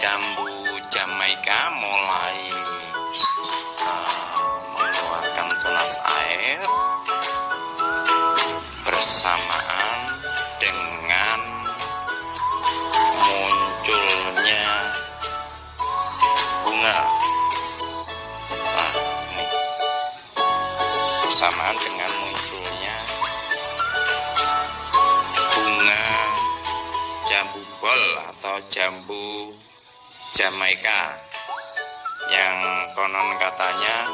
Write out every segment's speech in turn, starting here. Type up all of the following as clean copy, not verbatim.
jambu Jamaika mulai mengeluarkan tunas air bersamaan dengan munculnya bunga. Nah, ini bersamaan dengan munculnya bunga jambu bol atau jambu Jamaika yang konon katanya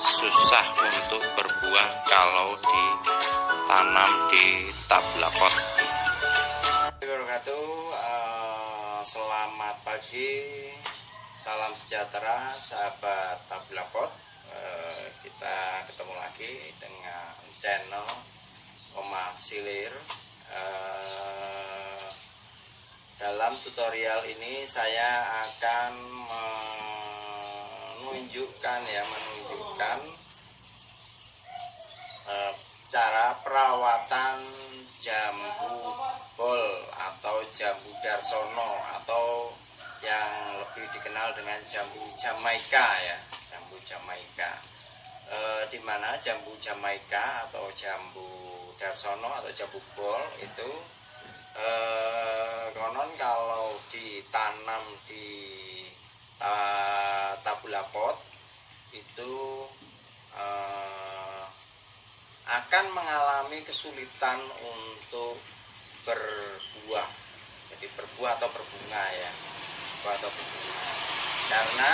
susah untuk berbuah kalau ditanam di tabla pot. Selamat pagi, salam sejahtera sahabat tabla pot. Kita ketemu lagi dengan channel Oma Silir. Dalam tutorial ini saya akan menunjukkan cara perawatan jambu bol atau jambu Darsono atau yang lebih dikenal dengan jambu Jamaika ya, jambu Jamaika. Dimana jambu Jamaika atau jambu Darsono atau jambu bol itu konon kalau ditanam di tabula pot itu akan mengalami kesulitan untuk berbuah, jadi berbuah atau berbunga ya, berbuah atau berbunga, karena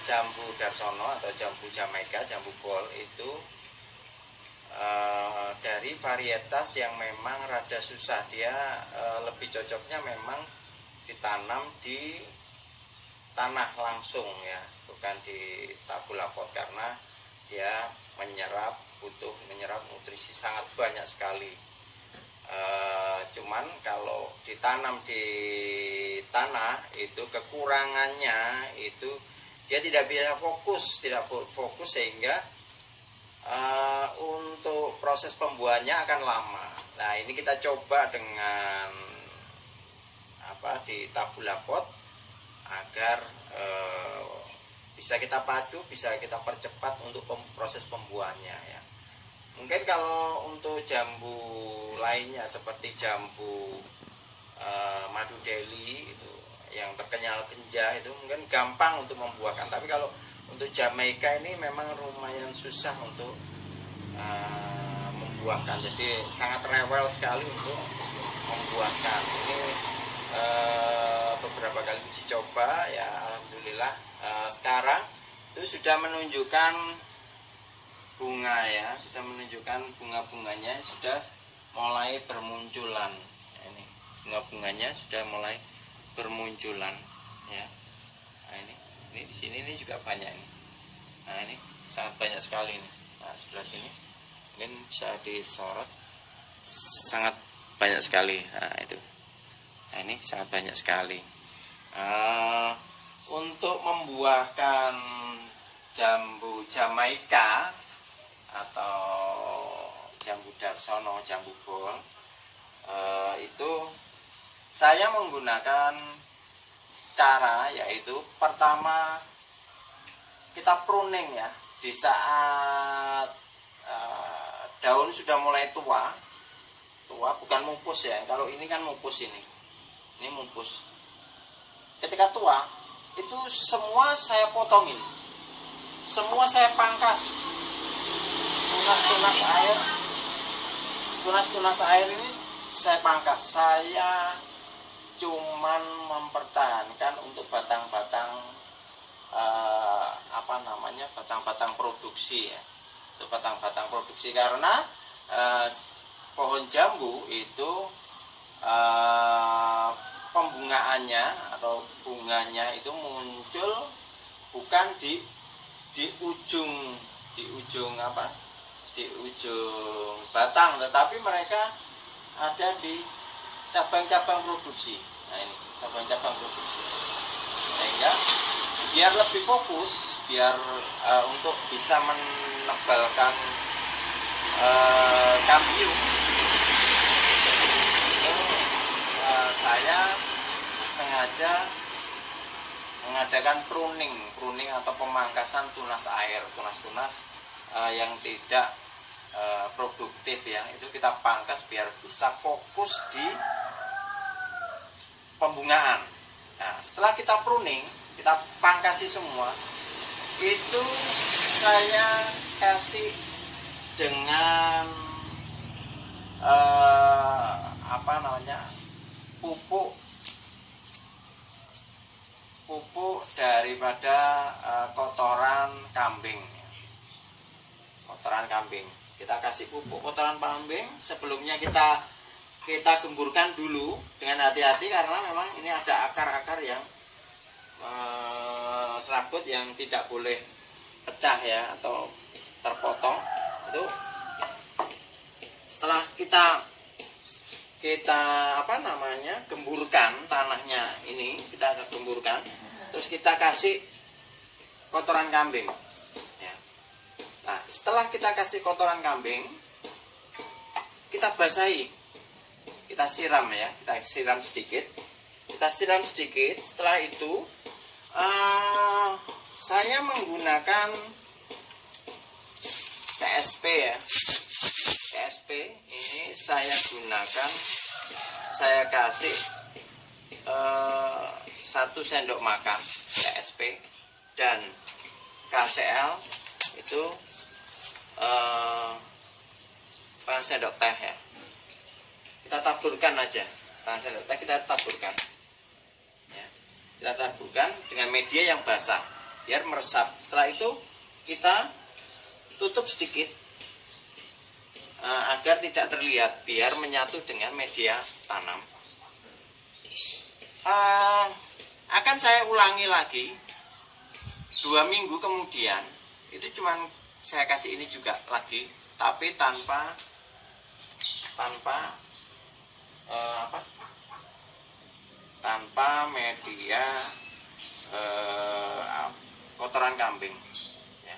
jambu Darsono atau jambu Jamaika, jambu bol itu dari varietas yang memang rada susah. Dia lebih cocoknya memang ditanam di tanah langsung ya, bukan di tabula pot, karena dia butuh menyerap nutrisi sangat banyak sekali. Cuman kalau ditanam di tanah itu kekurangannya itu dia tidak bisa fokus sehingga untuk proses pembuahannya akan lama. Nah, ini kita coba dengan di tabula pot agar bisa kita pacu, bisa kita percepat untuk proses pembuahannya ya. Mungkin kalau untuk jambu lainnya seperti jambu madu Delhi itu yang terkenyal kenja itu mungkin gampang untuk membuahkan, tapi kalau untuk Jamaika ini memang lumayan susah untuk membuahkan, jadi sangat rewel sekali untuk membuahkan. Ini beberapa kali uji coba ya, alhamdulillah sekarang itu sudah menunjukkan bunga ya, sudah menunjukkan bunga-bunganya sudah mulai bermunculan. Ini bunga-bunganya sudah mulai bermunculan ya. Nah, ini di sini ini juga banyak ini. Nah, ini sangat banyak sekali ini. Nah, sebelah sini mungkin bisa disorot, sangat banyak sekali. Nah, itu. Nah, ini sangat banyak sekali. Untuk membuahkan jambu Jamaika atau jambu Darsono, jambu bol, itu saya menggunakan cara yaitu pertama kita pruning ya, di saat daun sudah mulai tua bukan mupus ya, kalau ini kan mupus, ini mupus. Ketika tua itu semua saya potongin, semua saya pangkas, tunas air ini saya pangkas. Saya cuman mempertahankan untuk batang-batang batang-batang produksi ya, untuk batang-batang produksi, karena pohon jambu itu pembungaannya atau bunganya itu muncul bukan di ujung batang, tetapi mereka ada di cabang-cabang produksi. Nah, ini cabang-cabang produksi, sehingga biar lebih fokus, biar untuk bisa menebalkan kambium, saya sengaja mengadakan pruning atau pemangkasan tunas air, tunas-tunas yang tidak produktif ya, itu kita pangkas biar bisa fokus di pembungaan. Nah, setelah kita pruning, kita pangkasi semua, itu saya kasih dengan pupuk daripada kotoran kambing. Kotoran kambing. Kita kasih pupuk kotoran kambing sebelumnya kita gemburkan dulu dengan hati-hati karena memang ini ada akar-akar yang serabut yang tidak boleh pecah ya atau terpotong. Itu setelah kita gemburkan tanahnya ini, kita gemburkan, terus kita kasih kotoran kambing ya. Nah, setelah kita kasih kotoran kambing, kita basahi, kita siram ya, kita siram sedikit. Setelah itu saya menggunakan TSP ya. TSP ini saya gunakan, saya kasih 1 sendok makan TSP, dan KCL itu 1 sendok teh ya. Kita taburkan aja, 1 sendok teh kita taburkan ya. Kita taburkan dengan media yang basah biar meresap. Setelah itu kita tutup sedikit agar tidak terlihat, biar menyatu dengan media tanam. Akan saya ulangi lagi 2 minggu kemudian, itu cuman saya kasih ini juga lagi, tapi tanpa media kotoran kambing ya.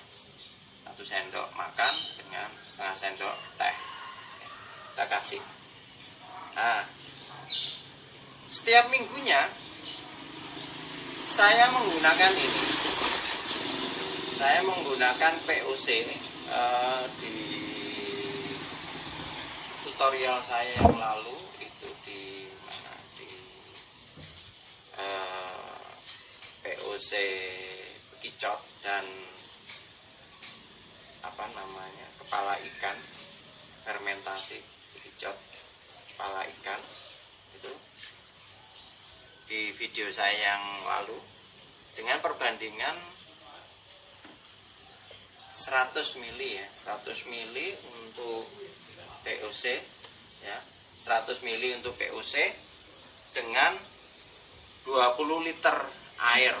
1 sendok makan dengan setengah sendok teh kita kasih. Nah, setiap minggunya saya menggunakan ini, saya menggunakan POC di tutorial saya yang lalu itu di mana, di POC bekicot dan kepala ikan fermentasi, bekicot kepala ikan, itu di video saya yang lalu dengan perbandingan 100 ml ya, 100 ml untuk POC ya, 100 ml untuk POC dengan 20 liter air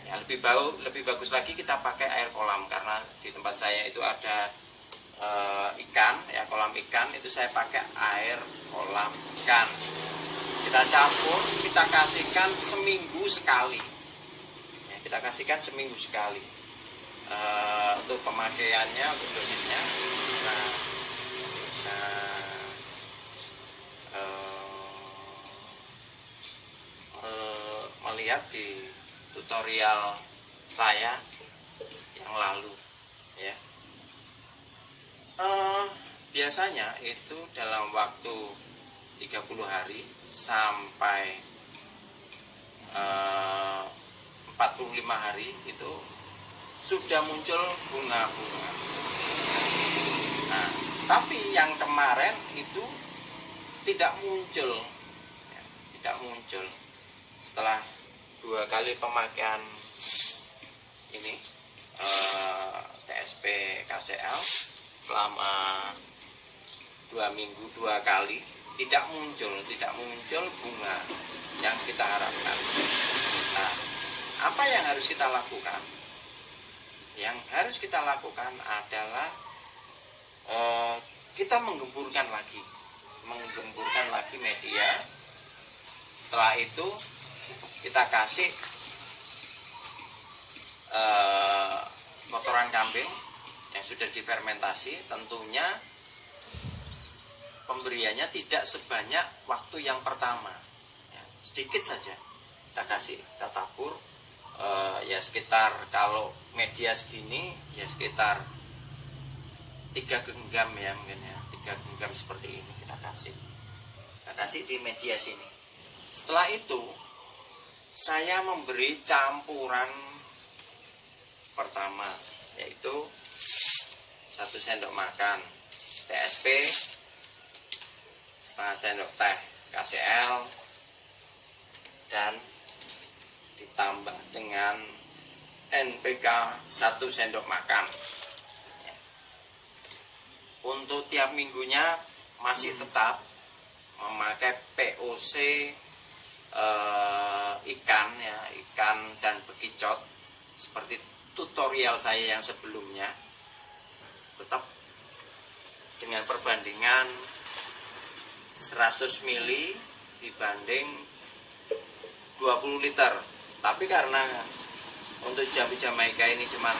ya. Lebih bagus lagi kita pakai air kolam, karena di tempat saya itu ada ikan ya, kolam ikan, itu saya pakai air kolam ikan. Kita campur, kita kasihkan seminggu sekali ya, kita kasihkan seminggu sekali. Untuk pemakaiannya, untuk dosisnya bisa melihat di tutorial saya yang lalu ya. Biasanya itu dalam waktu 30 hari sampai 45 hari itu sudah muncul bunga-bunga. Nah, tapi yang kemarin itu tidak muncul ya, tidak muncul. Setelah 2 kali pemakaian ini TSP KCL selama 2 minggu 2 kali, tidak muncul bunga yang kita harapkan. Nah, apa yang harus kita lakukan? Yang harus kita lakukan adalah kita menggemburkan lagi media. Setelah itu kita kasih kotoran kambing yang sudah difermentasi. Tentunya pemberiannya tidak sebanyak waktu yang pertama ya, sedikit saja kita tabur ya sekitar, kalau media segini ya sekitar 3 genggam ya, mungkin ya 3 genggam seperti ini kita kasih di media sini. Setelah itu saya memberi campuran pertama, yaitu 1 sendok makan TSP, setengah sendok teh KCl, dan ditambah dengan NPK 1 sendok makan. Untuk tiap minggunya masih tetap memakai POC ikan ya, ikan dan bekicot seperti tutorial saya yang sebelumnya, tetap dengan perbandingan 100 ml dibanding 20 liter. Tapi karena untuk jambu Jamaika ini cuman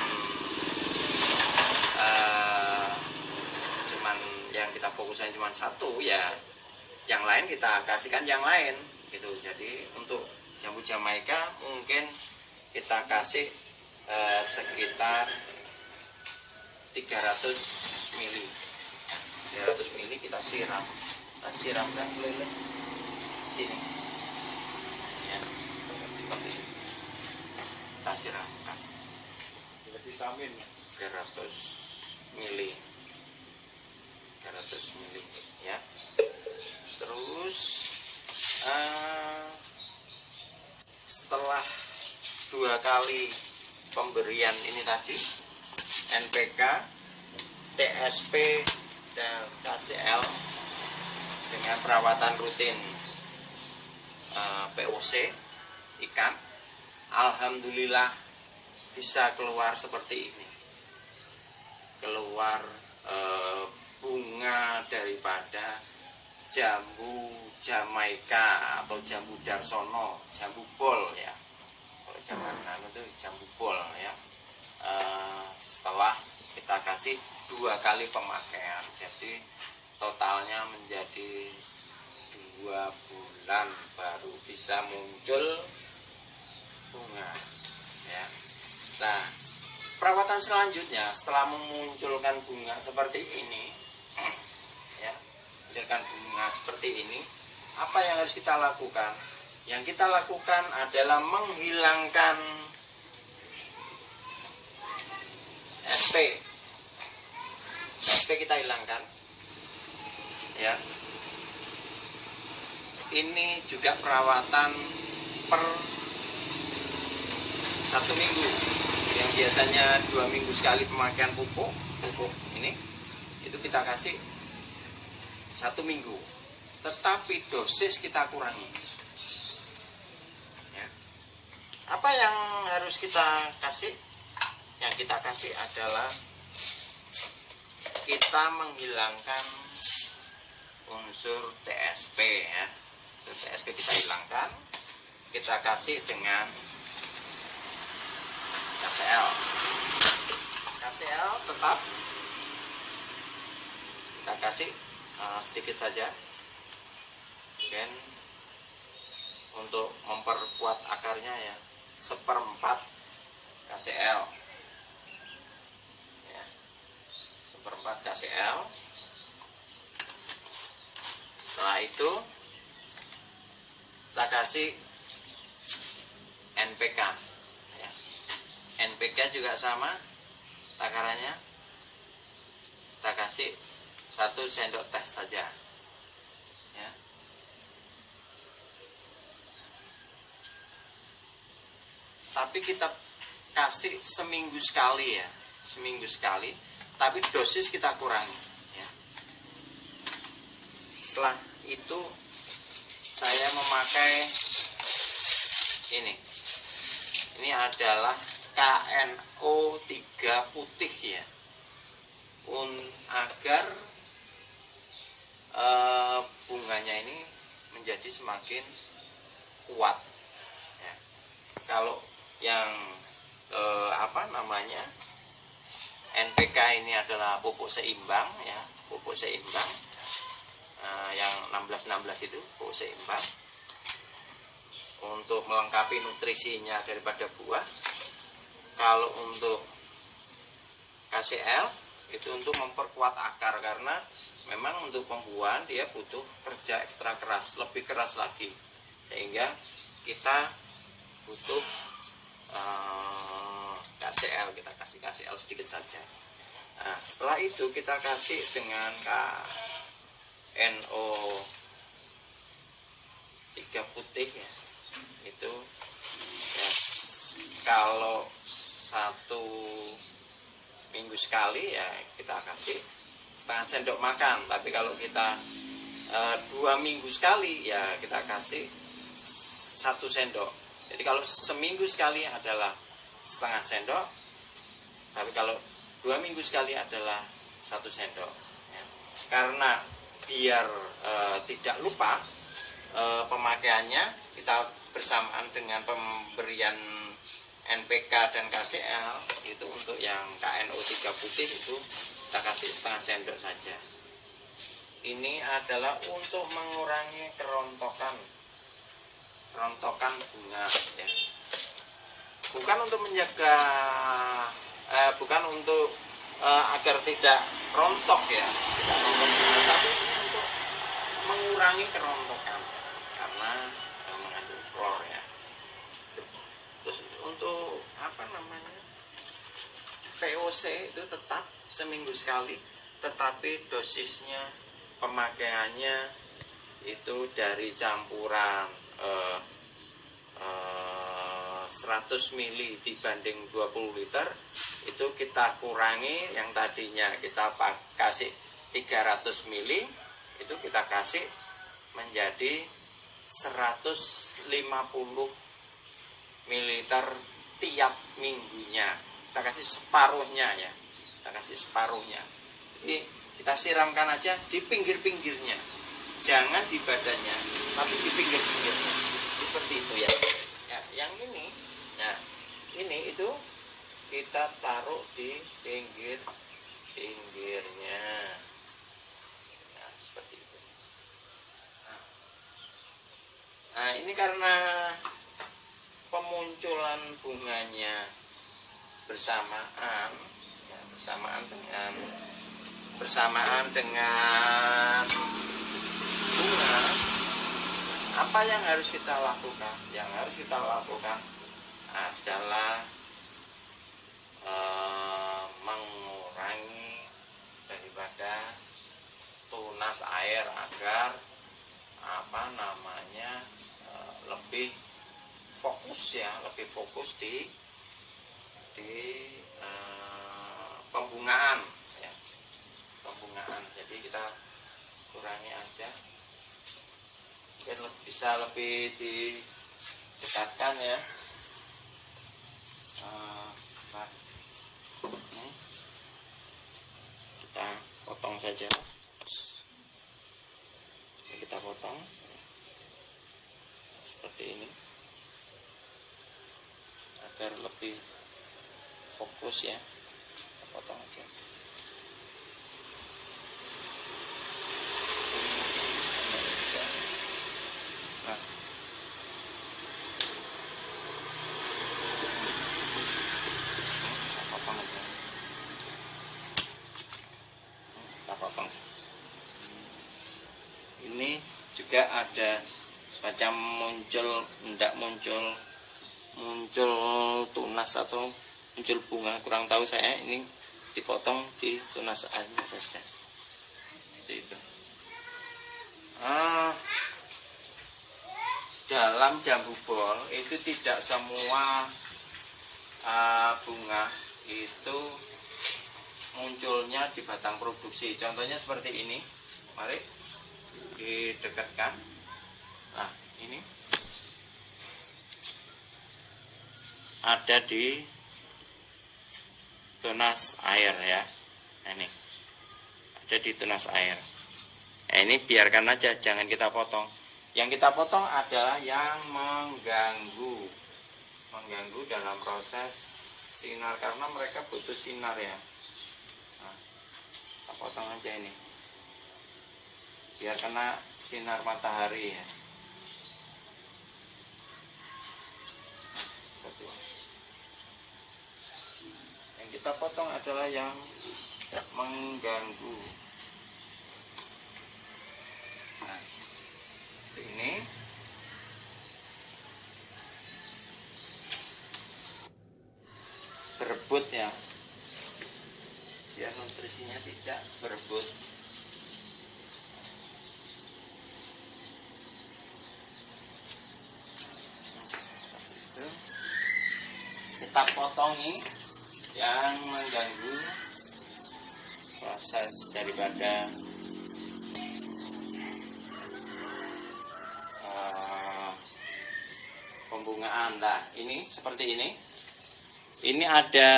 yang kita fokuskan cuma 1 ya, yang lain kita kasihkan yang lain gitu. Jadi untuk jambu Jamaika mungkin kita kasih sekitar 300 ml kita siramkan keliling sini ya, seperti ini. Kita siramkan vitamin 300 ml ya. Terus setelah 2 kali pemberian ini tadi NPK, TSP, dan KCl dengan perawatan rutin POC ikan, alhamdulillah bisa keluar seperti ini, keluar bunga daripada jambu Jamaika atau jambu Darsono, jambu bol ya, kalau zaman itu jambu bol ya. Setelah kita kasih 2 kali pemakaian, jadi totalnya menjadi 2 bulan baru bisa muncul bunga ya. Nah, perawatan selanjutnya setelah memunculkan bunga seperti ini ya, munculkan bunga seperti ini, apa yang harus kita lakukan? Yang kita lakukan adalah menghilangkan SP kita hilangkan ya. Ini juga perawatan per 1 minggu, yang biasanya 2 minggu sekali pemakaian pupuk ini, itu kita kasih 1 minggu, tetapi dosis kita kurangi ya. Apa yang harus kita kasih? Yang kita kasih adalah kita menghilangkan unsur TSP ya. TSP kita hilangkan, kita kasih dengan KCl tetap kita kasih sedikit saja, dan untuk memperkuat akarnya ya 1/4 KCl ya, 1/4 KCl. Setelah itu kita kasih NPK ya. NPK juga sama takarannya, kita kasih 1 sendok teh saja ya. Tapi kita kasih seminggu sekali ya, seminggu sekali, tapi dosis kita kurangi ya. Setelah itu saya memakai ini adalah KNO 3 putih ya, agar bunganya ini menjadi semakin kuat ya. Kalau yang NPK ini adalah pupuk seimbang ya, pupuk seimbang yang 16-16 itu pupuk seimbang. untuk melengkapi nutrisinya daripada buah. Kalau untuk KCL itu untuk memperkuat akar, karena memang untuk pembuahan dia butuh kerja ekstra keras, lebih keras lagi, sehingga kita butuh KCL, kita kasih KCL sedikit saja. Nah, setelah itu kita kasih dengan NO 3 putih ya. Itu ya, kalau 1 minggu sekali ya kita kasih setengah sendok makan. Tapi kalau kita 2 minggu sekali ya kita kasih 1 sendok. Jadi kalau seminggu sekali adalah setengah sendok, tapi kalau 2 minggu sekali adalah 1 sendok ya. Karena biar tidak lupa pemakaiannya, kita bersamaan dengan pemberian NPK dan KCL itu untuk yang KNO 3 putih itu kita kasih setengah sendok saja. Ini adalah untuk mengurangi kerontokan bunga ya. Bukan untuk menjaga bukan untuk agar tidak rontok ya, tidak rontok bunga, tapi ini untuk mengurangi kerontokan karena mengandung klor ya. Terus untuk apa namanya, VOC itu tetap seminggu sekali, tetapi dosisnya, pemakaiannya itu dari campuran 100 ml dibanding 20 liter itu kita kurangi. Yang tadinya kita kasih 300 ml itu kita kasih menjadi 150 ml tiap minggunya. Kita kasih separuhnya ya, kita kasih separuhnya. Jadi kita siramkan aja di pinggir-pinggirnya, jangan di badannya, tapi di pinggir-pinggirnya, seperti itu ya. Ya, yang ini, nah ini itu kita taruh di pinggir-pinggirnya, nah seperti itu. Nah ini karena pemunculan bunganya bersamaan ya, bersamaan dengan bunga, apa yang harus kita lakukan? Yang harus kita lakukan adalah mengurangi daripada tunas air agar apa namanya lebih fokus ya, lebih fokus di pembungaan ya, pembungaan. Jadi kita kurangi aja, mungkin bisa lebih didekatkan ya. Ini kita potong saja, kita potong seperti ini agar lebih fokus ya. Kita potong aja. Nah, kita potong aja. Kita potong. Ini juga ada semacam muncul tunas atau muncul bunga, kurang tahu saya. Ini dipotong di tunas airnya saja, seperti itu. Dalam jambu bol itu tidak semua bunga itu munculnya di batang produksi. Contohnya seperti ini, mari didekatkan. Nah ini ada di tunas air ya. Nah, ini ada di tunas air. Nah, ini biarkan aja, jangan kita potong. Yang kita potong adalah yang mengganggu dalam proses sinar, karena mereka butuh sinar ya. Nah, kita potong aja ini biar kena sinar matahari ya. kita potong adalah yang mengganggu. Nah, ini berebut ya, biar nutrisinya tidak berebut. Kita potongi yang mengganggu proses daripada pembungaan. Nah, ini seperti ini. Ini ada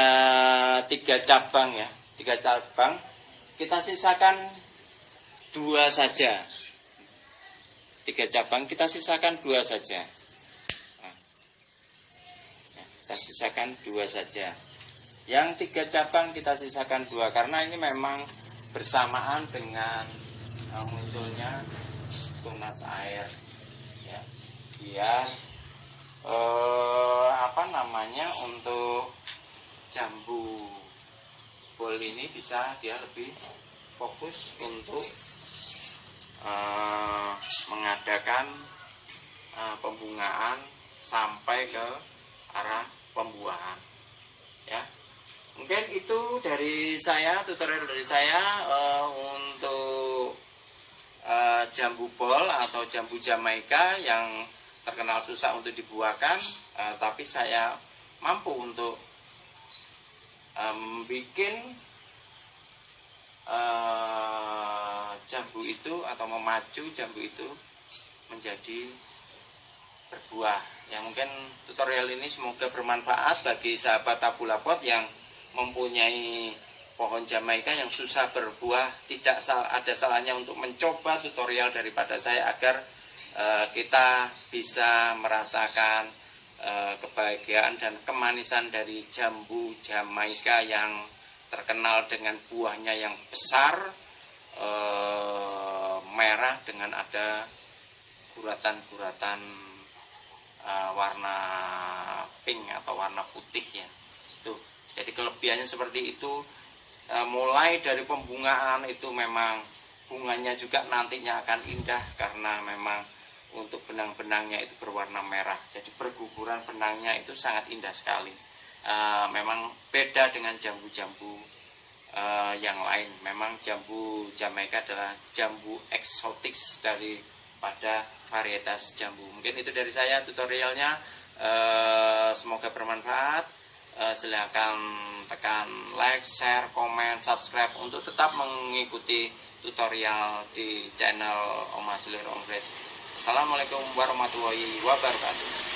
3 cabang ya, 3 cabang. Kita sisakan 2 saja. 3 cabang kita sisakan 2 saja. Kita sisakan 2 saja. Yang 3 cabang kita sisakan 2 karena ini memang bersamaan dengan munculnya tunas air ya. Biar untuk jambu bol ini bisa dia lebih fokus untuk mengadakan pembungaan sampai ke arah pembuahan ya. Mungkin itu dari saya, tutorial dari saya untuk jambu bol atau jambu Jamaika yang terkenal susah untuk dibuahkan, tapi saya mampu untuk bikin jambu itu atau memacu jambu itu menjadi berbuah. Yang mungkin tutorial ini semoga bermanfaat bagi sahabat tabula pot yang mempunyai pohon Jamaika yang susah berbuah. Tidak ada salahnya untuk mencoba tutorial daripada saya agar kita bisa merasakan kebahagiaan dan kemanisan dari jambu Jamaika yang terkenal dengan buahnya yang besar, merah dengan ada guratan-guratan warna pink atau warna putih ya. Tuh, jadi kelebihannya seperti itu. Mulai dari pembungaan itu memang bunganya juga nantinya akan indah karena memang untuk benang-benangnya itu berwarna merah. Jadi perguguran benangnya itu sangat indah sekali. Memang beda dengan jambu-jambu yang lain. Memang jambu Jamaika adalah jambu eksotis daripada varietas jambu. Mungkin itu dari saya tutorialnya. Semoga bermanfaat. Silahkan tekan like, share, komen, subscribe untuk tetap mengikuti tutorial di channel Om Aslir Om Fresh. Assalamualaikum warahmatullahi wabarakatuh.